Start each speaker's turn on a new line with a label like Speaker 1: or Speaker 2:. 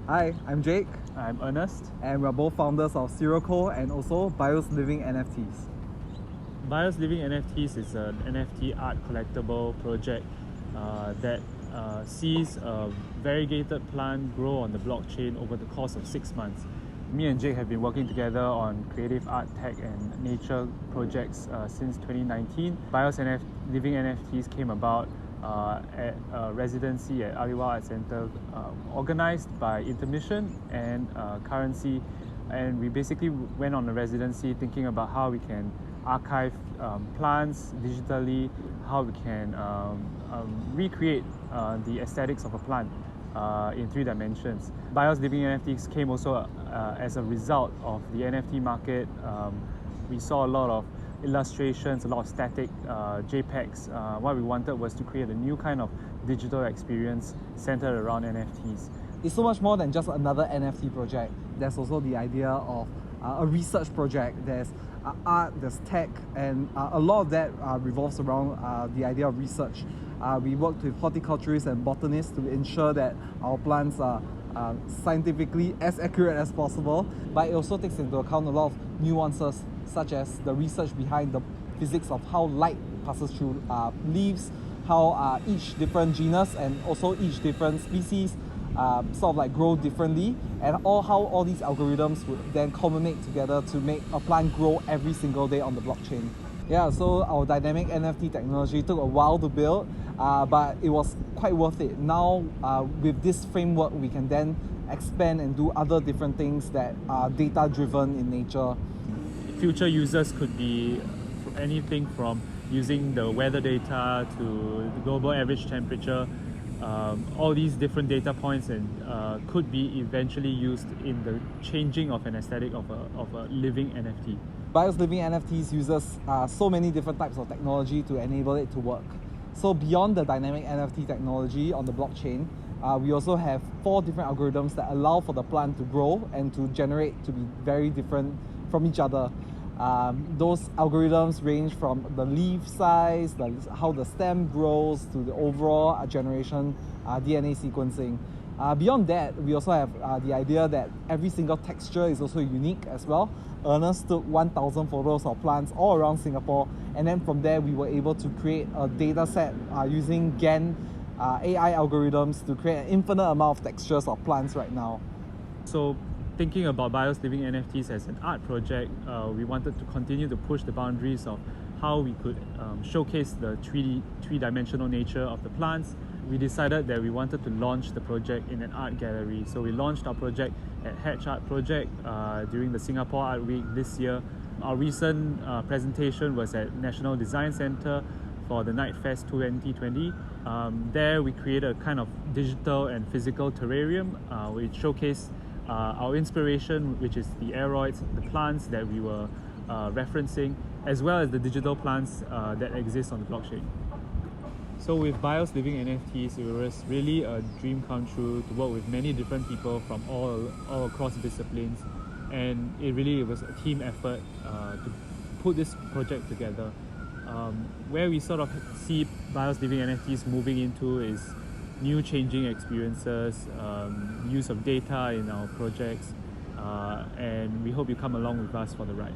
Speaker 1: Hi, I'm Jake,
Speaker 2: I'm Ernest.
Speaker 1: and we're both founders of ZeroCo and also Bios Living NFTs.
Speaker 2: Bios Living NFTs is an NFT art collectible project that sees a variegated plant grow on the blockchain over the course of 6 months. Me and Jake have been working together on creative art, tech and nature projects since 2019. Bios Living NFTs came about at a residency at Aliwal Art Centre, organized by Intermission and Currency, and we basically went on a residency thinking about how we can archive plants digitally, how we can recreate the aesthetics of a plant in 3 dimensions. Bios Living NFTs came also as a result of the NFT market. We saw a lot of illustrations, a lot of static JPEGs. What we wanted was to create a new kind of digital experience centered around NFTs.
Speaker 1: It's so much more than just another NFT project. There's also the idea of a research project. There's art, there's tech, and a lot of that revolves around the idea of research. We worked with horticulturists and botanists to ensure that our plants are scientifically as accurate as possible, but it also takes into account a lot of nuances, such as the research behind the physics of how light passes through leaves, how each different genus and also each different species sort of like grow differently, and how all these algorithms would then culminate together to make a plant grow every single day on the blockchain. Yeah, so our dynamic NFT technology took a while to build, but it was quite worth it. Now, with this framework, we can then expand and do other different things that are data-driven in nature.
Speaker 2: Future users could be anything from using the weather data to the global average temperature. All these different data points and could be eventually used in the changing of an aesthetic of a living NFT.
Speaker 1: Bios Living NFTs uses so many different types of technology to enable it to work. So beyond the dynamic NFT technology on the blockchain, we also have 4 different algorithms that allow for the plant to grow and to generate to be very different from each other. Those algorithms range from the leaf size, how the stem grows, to the overall generation DNA sequencing. Beyond that, we also have the idea that every single texture is also unique as well. Ernest took 1,000 photos of plants all around Singapore, and then from there we were able to create a data set using GAN AI algorithms to create an infinite amount of textures of plants right now.
Speaker 2: So thinking about Bios Living NFTs as an art project, we wanted to continue to push the boundaries of how we could showcase the three-dimensional nature of the plants. We decided that we wanted to launch the project in an art gallery. So we launched our project at Hatch Art Project during the Singapore Art Week this year. Our recent presentation was at National Design Centre for the Night Fest 2020. There we created a kind of digital and physical terrarium which showcased our inspiration, which is the aeroids, the plants that we were referencing, as well as the digital plants that exist on the blockchain. So with Bios Living NFTs, it was really a dream come true to work with many different people from all across disciplines, and it really was a team effort to put this project together. Where we sort of see Bios Living NFTs moving into is new changing experiences, use of data in our projects, and we hope you come along with us for the ride.